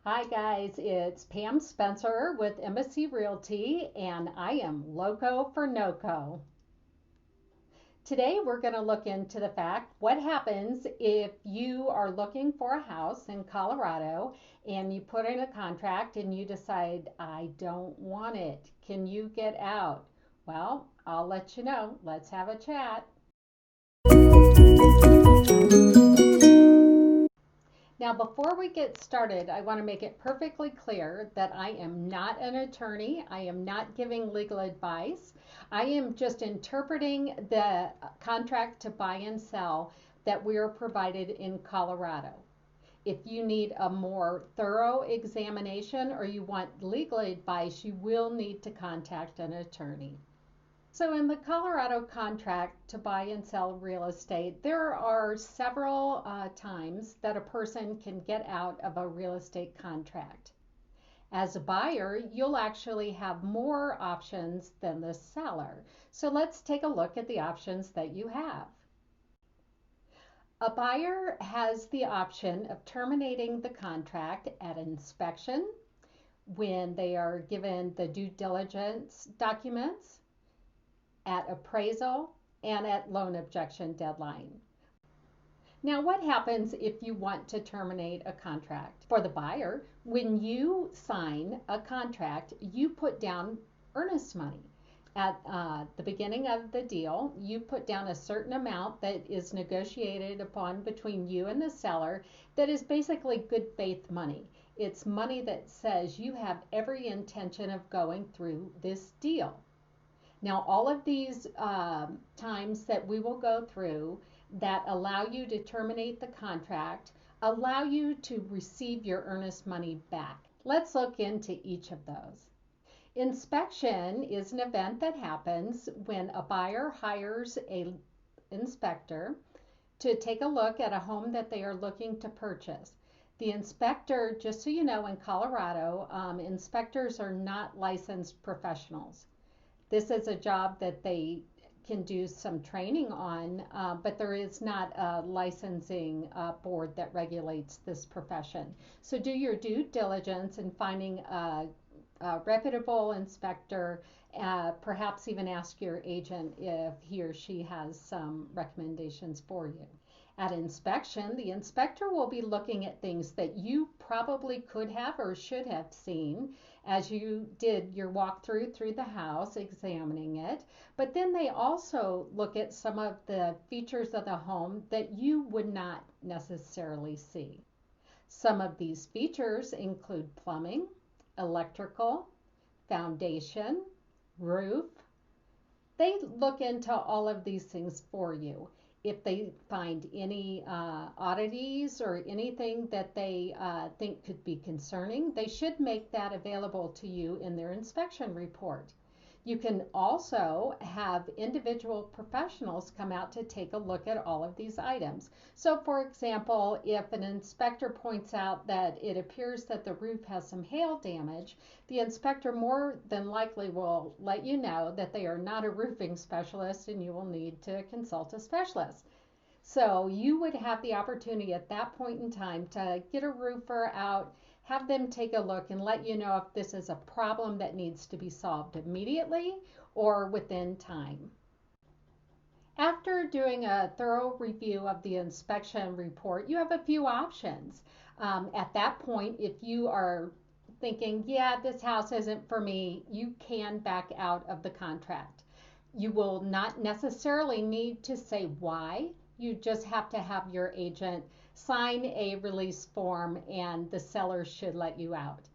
Hi guys, it's Pam Spencer with Embassy Realty and I am Loco for NoCo. Today we're going to look into the fact what happens if you are looking for a house in Colorado and you put in a contract and you decide I don't want it. Can you get out? Well, I'll let you know. Let's have a chat. Now, before we get started, I want to make it perfectly clear that I am not an attorney. I am not giving legal advice. I am just interpreting the contract to buy and sell that we are provided in Colorado. If you need a more thorough examination or you want legal advice, you will need to contact an attorney. So, in the Colorado contract to buy and sell real estate, there are several times that a person can get out of a real estate contract. As a buyer, you'll actually have more options than the seller. So, let's take a look at the options that you have. A buyer has the option of terminating the contract at inspection when they are given the due diligence documents, at appraisal, and at loan objection deadline. Now, what happens if you want to terminate a contract? For the buyer, when you sign a contract, you put down earnest money. At the beginning of the deal, you put down a certain amount that is negotiated upon between you and the seller that is basically good faith money. It's money that says you have every intention of going through this deal. Now, all of these times that we will go through that allow you to terminate the contract allow you to receive your earnest money back. Let's look into each of those. Inspection is an event that happens when a buyer hires an inspector to take a look at a home that they are looking to purchase. The inspector, just so you know, in Colorado, inspectors are not licensed professionals. This is a job that they can do some training on, but there is not a licensing board that regulates this profession. So do your due diligence in finding a reputable inspector. Perhaps even ask your agent if he or she has some recommendations for you. At inspection, the inspector will be looking at things that you probably could have or should have seen as you did your walkthrough through the house, examining it. But then they also look at some of the features of the home that you would not necessarily see. Some of these features include plumbing, electrical, foundation, roof. They look into all of these things for you. If they find any oddities or anything that they think could be concerning, they should make that available to you in their inspection report. You can also have individual professionals come out to take a look at all of these items. So, for example, if an inspector points out that it appears that the roof has some hail damage, the inspector more than likely will let you know that they are not a roofing specialist and you will need to consult a specialist. So you would have the opportunity at that point in time to get a roofer out, have them take a look, and let you know if this is a problem that needs to be solved immediately or within time. After doing a thorough review of the inspection report, you have a few options. At that point, if you are thinking, yeah, this house isn't for me, you can back out of the contract. You will not necessarily need to say why. You just have to have your agent sign a release form and the seller should let you out.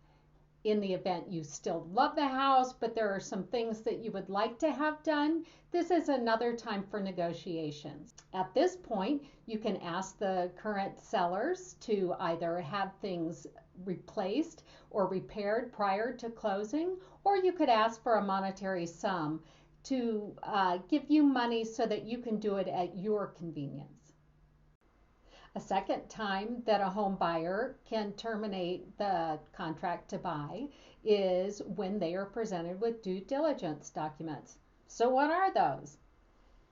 In the event you still love the house, but there are some things that you would like to have done, this is another time for negotiations. At this point, you can ask the current sellers to either have things replaced or repaired prior to closing, or you could ask for a monetary sum to give you money so that you can do it at your convenience. A second time that a home buyer can terminate the contract to buy is when they are presented with due diligence documents. So, what are those?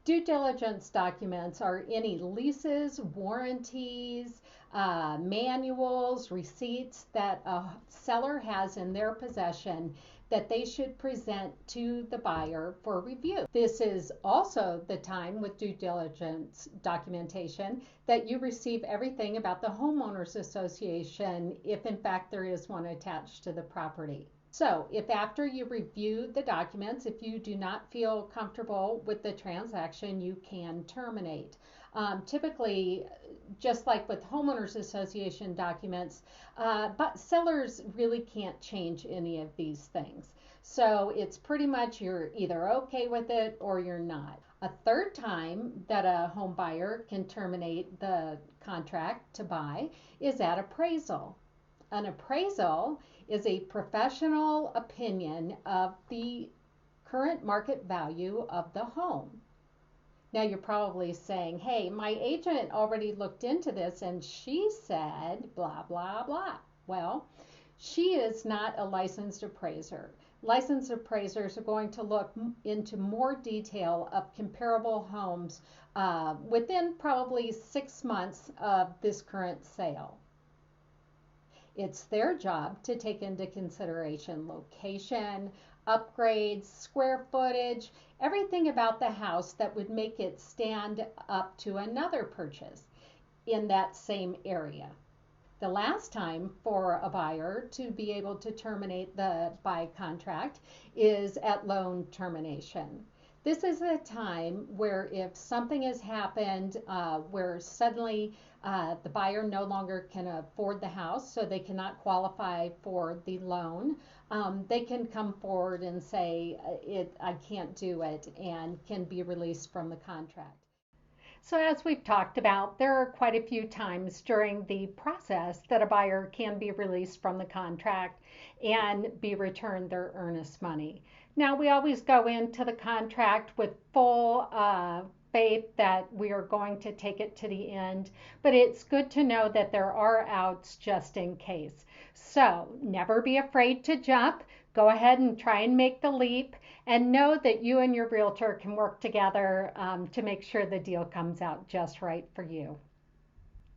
Due diligence documents are any leases, warranties, manuals, receipts that a seller has in their possession that they should present to the buyer for review. This is also the time with due diligence documentation that you receive everything about the homeowners association if in fact there is one attached to the property. So, if after you review the documents, if you do not feel comfortable with the transaction, you can terminate. Typically, just like with homeowners association documents, but sellers really can't change any of these things. So it's pretty much you're either okay with it or you're not. A third time that a home buyer can terminate the contract to buy is at appraisal. An appraisal is a professional opinion of the current market value of the home. Now you're probably saying, hey, my agent already looked into this and she said blah, blah, blah. Well, she is not a licensed appraiser. Licensed appraisers are going to look into more detail of comparable homes within probably 6 months of this current sale. It's their job to take into consideration location, upgrades, square footage, everything about the house that would make it stand up to another purchase in that same area. The last time for a buyer to be able to terminate the buy contract is at loan termination. This is a time where if something has happened where suddenly the buyer no longer can afford the house, so they cannot qualify for the loan, they can come forward and say, I can't do it, and can be released from the contract. So, as we've talked about, there are quite a few times during the process that a buyer can be released from the contract and be returned their earnest money. Now, we always go into the contract with full faith that we are going to take it to the end, but it's good to know that there are outs just in case. So, never be afraid to jump. Go ahead and try and make the leap, and know that you and your realtor can work together to make sure the deal comes out just right for you.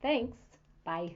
Thanks. Bye.